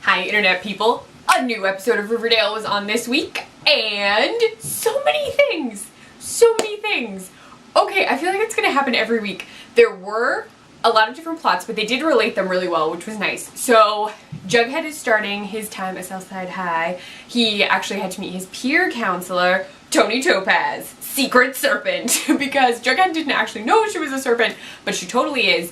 Hi internet people, a new episode of Riverdale was on this week, and so many things. Okay, I feel like it's gonna happen every week. There were a lot of different plots, but they did relate them really well, which was nice. So, Jughead is starting his time at South Side High. He actually had to meet his peer counselor, Tony Topaz, secret serpent, because Jughead didn't actually know she was a serpent, but she totally is.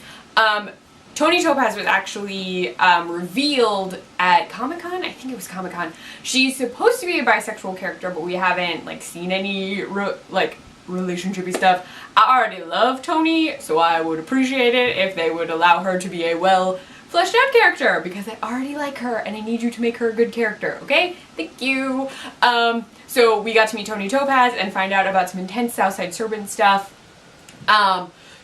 Tony Topaz was actually revealed at Comic-Con. I think it was Comic-Con. She's supposed to be a bisexual character, but we haven't seen any relationshipy stuff. I already love Tony, so I would appreciate it if they would allow her to be a well fleshed out character, because I already like her and I need you to make her a good character, okay? Thank you. So we got to meet Tony Topaz and find out about some intense Southside Serpent stuff.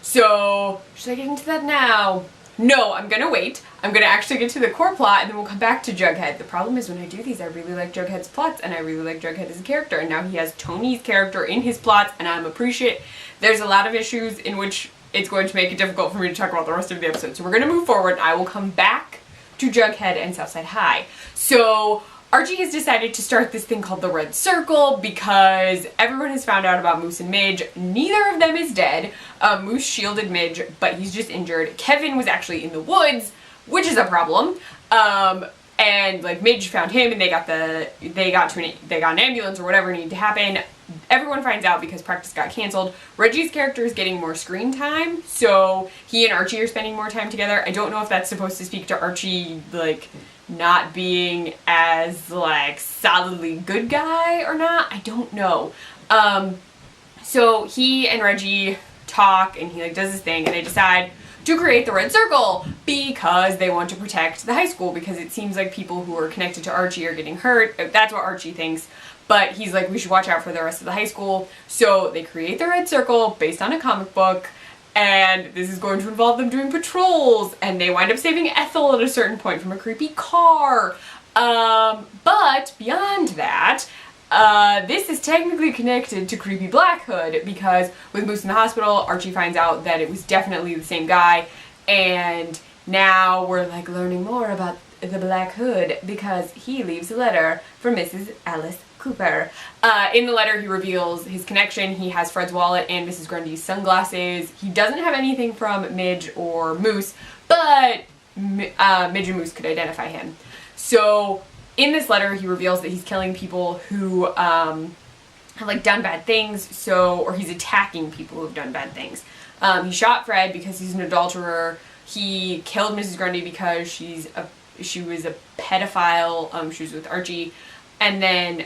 So should I get into that now? No, I'm gonna wait. I'm gonna actually get to the core plot and then we'll come back to Jughead. The problem is when I do these, I really like Jughead's plots and I really like Jughead as a character, and now he has Tony's character in his plots and I'm appreciate. There's a lot of issues in which it's going to make it difficult for me to talk about the rest of the episode. So we're gonna move forward and I will come back to Jughead and Southside High. So Archie has decided to start this thing called the Red Circle because everyone has found out about Moose and Midge. Neither of them is dead. Moose shielded Midge, but he's just injured. Kevin was actually in the woods, which is a problem. And Midge found him, and they got an ambulance or whatever needed to happen. Everyone finds out because practice got canceled. Reggie's character is getting more screen time, so he and Archie are spending more time together. I don't know if that's supposed to speak to Archie not being as solidly good guy or not. I don't know. So he and Reggie talk and he does his thing and they decide to create the Red Circle because they want to protect the high school, because it seems like people who are connected to Archie are getting hurt. That's what Archie thinks. But he's like, we should watch out for the rest of the high school. So they create the Red Circle based on a comic book. And this is going to involve them doing patrols, and they wind up saving Ethel at a certain point from a creepy car. But beyond that, this is technically connected to creepy Black Hood, because with Moose in the hospital, Archie finds out that it was definitely the same guy, and now we're learning more about the Black Hood because he leaves a letter for Mrs. Alice Cooper. In the letter he reveals his connection. He has Fred's wallet and Mrs. Grundy's sunglasses. He doesn't have anything from Midge or Moose, but Midge and Moose could identify him. So in this letter he reveals that he's killing people who have done bad things, or he's attacking people who have done bad things. He shot Fred because he's an adulterer. He killed Mrs. Grundy because she was a pedophile. She was with Archie. And then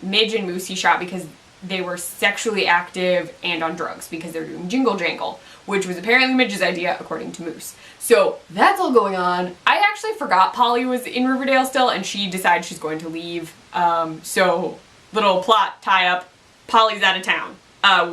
Midge and Moose he shot because they were sexually active and on drugs because they were doing Jingle Jangle, which was apparently Midge's idea according to Moose. So that's all going on. I actually forgot Polly was in Riverdale still, and she decides she's going to leave. So little plot tie-up, Polly's out of town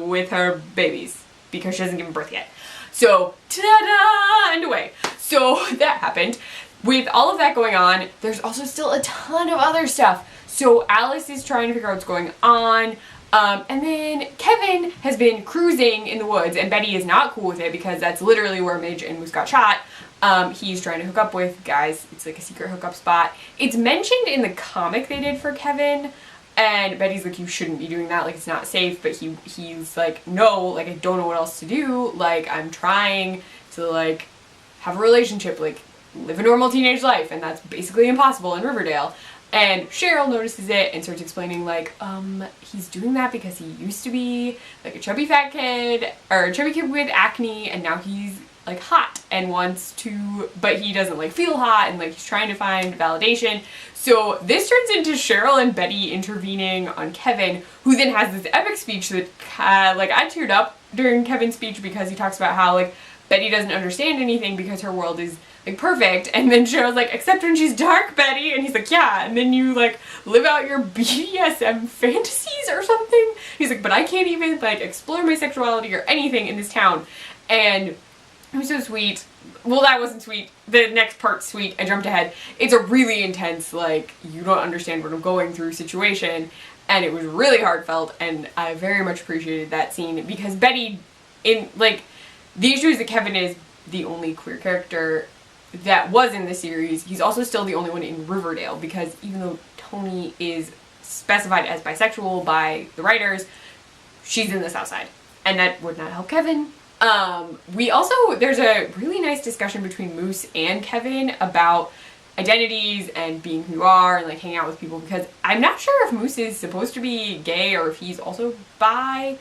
with her babies because she hasn't given birth yet. So ta-da! And away. So that happened. With all of that going on, there's also still a ton of other stuff. So Alice is trying to figure out what's going on, and then Kevin has been cruising in the woods, and Betty is not cool with it because that's literally where Midge and Moose got shot. He's trying to hook up with guys. It's a secret hookup spot. It's mentioned in the comic they did for Kevin, and Betty's like, you shouldn't be doing that, it's not safe, but he's like, no, I don't know what else to do, I'm trying to have a relationship, live a normal teenage life, and that's basically impossible in Riverdale. And Cheryl notices it and starts explaining he's doing that because he used to be a chubby fat kid, or a chubby kid with acne, and now he's hot and wants to, but he doesn't feel hot, and he's trying to find validation. So this turns into Cheryl and Betty intervening on Kevin, who then has this epic speech that I teared up during Kevin's speech because he talks about how Betty doesn't understand anything because her world is perfect, and then Cheryl's except when she's dark, Betty, and he's yeah, and then you live out your BDSM fantasies or something. He's but I can't even explore my sexuality or anything in this town. And it was so sweet. Well, that wasn't sweet. The next part's sweet. I jumped ahead. It's a really intense you don't understand what I'm going through situation, and it was really heartfelt, and I very much appreciated that scene because Betty, in the issue is that Kevin is the only queer character that was in the series, he's also still the only one in Riverdale, because even though Tony is specified as bisexual by the writers, she's in the South Side. And that would not help Kevin. There's a really nice discussion between Moose and Kevin about identities and being who you are and like hanging out with people, because I'm not sure if Moose is supposed to be gay or if he's also bi,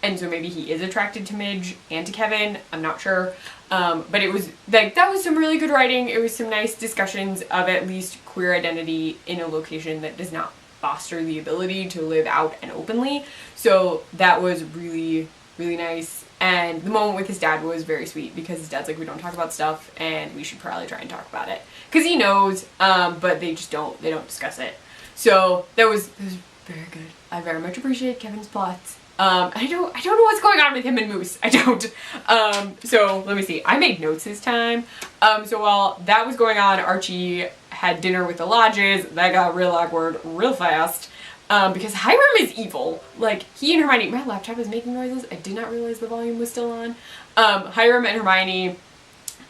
and so maybe he is attracted to Midge and to Kevin. I'm not sure. But it was like, that was some really good writing. It was some nice discussions of at least queer identity in a location that does not foster the ability to live out and openly. So that was really, really nice. And the moment with his dad was very sweet, because his dad's like, we don't talk about stuff and we should probably try and talk about it. Because he knows, but they don't discuss it. So that was very good. I very much appreciate Kevin's plots. I don't know what's going on with him and Moose. I don't. So let me see. I made notes this time. So while that was going on, Archie had dinner with the Lodges. That got real awkward real fast. Because Hiram is evil. Like, he and Hermione, my laptop is making noises. I did not realize the volume was still on. Hiram and Hermione,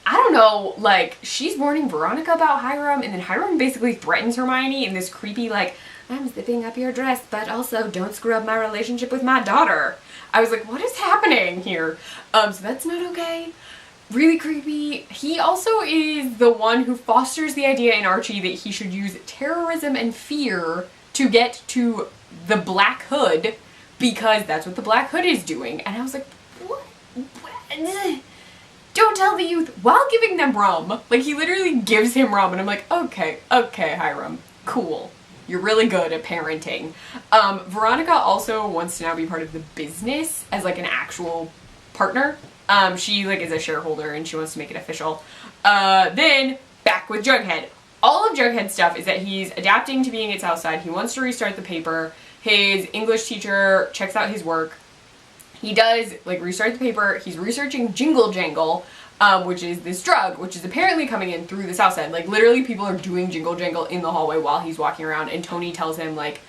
I don't know, like, she's warning Veronica about Hiram, and then Hiram basically threatens Hermione in this creepy, like, I'm zipping up your dress, but also don't screw up my relationship with my daughter. I was like, what is happening here? So that's not okay. Really creepy. He also is the one who fosters the idea in Archie that he should use terrorism and fear to get to the Black Hood, because that's what the Black Hood is doing. And I was like, what? Don't tell the youth, while giving them rum. Like, he literally gives him rum, and I'm like, okay, Hiram, cool. You're really good at parenting. Veronica also wants to now be part of the business as like an actual partner. She like is a shareholder and she wants to make it official. Then back with Jughead. All of Jughead's stuff is that he's adapting to being at South Side. He wants to restart the paper. His English teacher checks out his work. He does like restart the paper. He's researching Jingle Jangle, which is this drug, which is apparently coming in through the South Side. Like, literally people are doing Jingle Jangle in the hallway while he's walking around, and Tony tells him, like,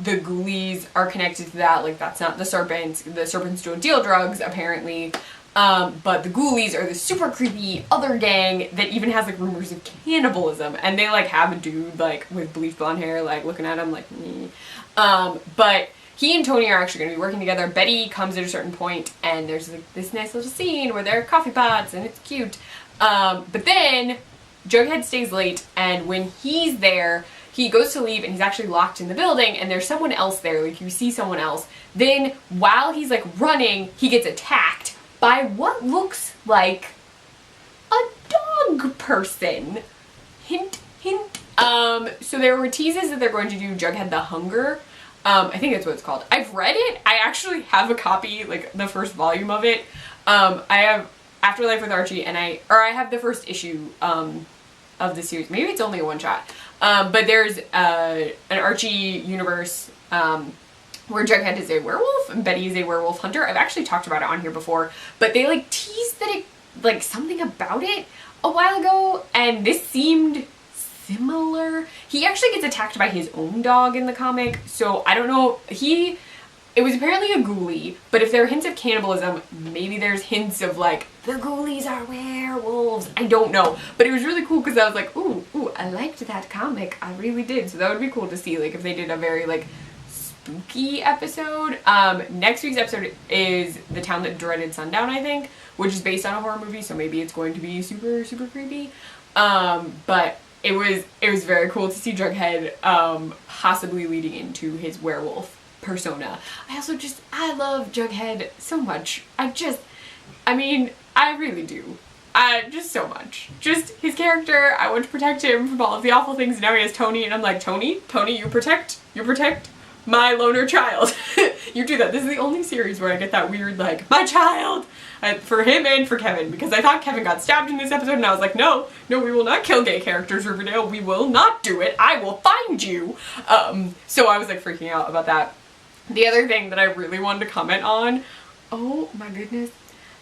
the ghoulies are connected to that. Like, that's not the serpents. The serpents don't deal drugs, apparently. But the ghoulies are this super creepy other gang that even has, like, rumors of cannibalism. And they, like, have a dude, like, with bleached blonde hair, like, looking at him, like, me. But he and Tony are actually going to be working together. Betty comes at a certain point, and there's like this nice little scene where there are coffee pots, and it's cute. But then Jughead stays late, and when he's there, he goes to leave, and he's actually locked in the building, and there's someone else there. Like, you see someone else. Then, while he's like running, he gets attacked by what looks like a dog person. Hint, hint. So there were teases that they're going to do Jughead the Hunger. I think that's what it's called. I've read it. I actually have a copy, like the first volume of it. I have Afterlife with Archie, and I have the first issue of the series. Maybe it's only a one shot. But there's an Archie universe where Jughead is a werewolf and Betty is a werewolf hunter. I've actually talked about it on here before, but they like teased that it, like something about it a while ago, and this seemed similar. He actually gets attacked by his own dog in the comic, so I don't know. It was apparently a ghoulie, but if there are hints of cannibalism, maybe there's hints of like, the ghoulies are werewolves. I don't know. But it was really cool because I was like, ooh, I liked that comic. I really did. So that would be cool to see, like, if they did a very, like, spooky episode. Next week's episode is The Town That Dreaded Sundown, I think, which is based on a horror movie, so maybe it's going to be super, super creepy. But it was very cool to see Jughead possibly leading into his werewolf persona. I love Jughead so much. I really do. Just so much. Just his character, I want to protect him from all of the awful things, and now he has Tony, and I'm like, Tony, you protect my loner child. You do that. This is the only series where I get that weird, like, my child! For him and for Kevin, because I thought Kevin got stabbed in this episode, and I was like, no, we will not kill gay characters, Riverdale. We will not do it. I will find you. So I was, like, freaking out about that. The other thing that I really wanted to comment on, oh my goodness,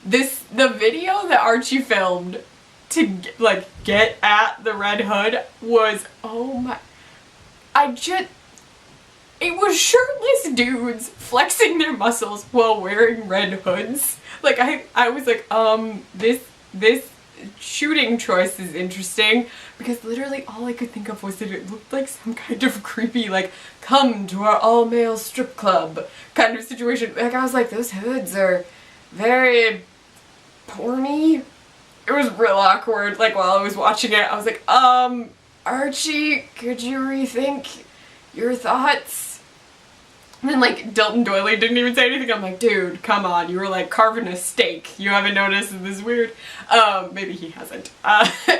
the video that Archie filmed to, like, get at the Red Hood was, oh my, it was shirtless dudes flexing their muscles while wearing red hoods. Like, I was like, this shooting choice is interesting because literally all I could think of was that it looked like some kind of creepy, like, come to our all-male strip club kind of situation. Like, I was like, those hoods are very porny. It was real awkward, like, while I was watching it. I was like, Archie, could you rethink your thoughts? And then, like, Dilton Doily didn't even say anything. I'm like, dude, come on. You were, like, carving a steak. You haven't noticed this is weird? Maybe he hasn't.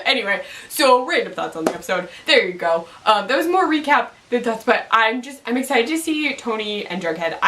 Anyway, so random thoughts on the episode. There you go. That was more recap than thoughts, but I'm excited to see Tony and Jughead.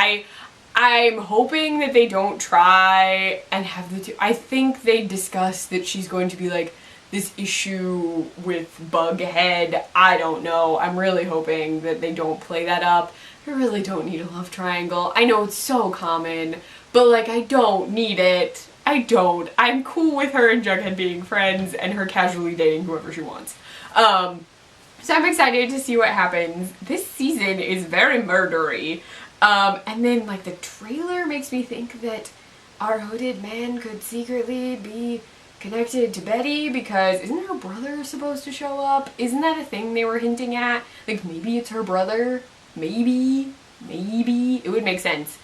I'm hoping that they don't try and have the two. I think they discussed that she's going to be, like, this issue with Bughead. I don't know. I'm really hoping that they don't play that up. I really don't need a love triangle. I know it's so common, but, like, I don't need it. I don't. I'm cool with her and Jughead being friends and her casually dating whoever she wants. So I'm excited to see what happens. This season is very murdery. And then, like, the trailer makes me think that our hooded man could secretly be connected to Betty because isn't her brother supposed to show up? Isn't that a thing they were hinting at? Like, maybe it's her brother? Maybe. It would make sense,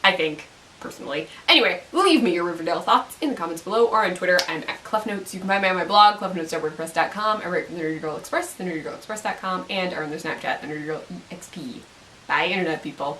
I think, personally. Anyway, leave me your Riverdale thoughts in the comments below or on Twitter. I'm at CleffNotes. You can find me on my blog, cleffnotes.wordpress.com. I write for the Nerdy Girl Express, the nerdygirlexpress.com, and are on their Snapchat, the Nerdy Girl EXP. Bye, internet people.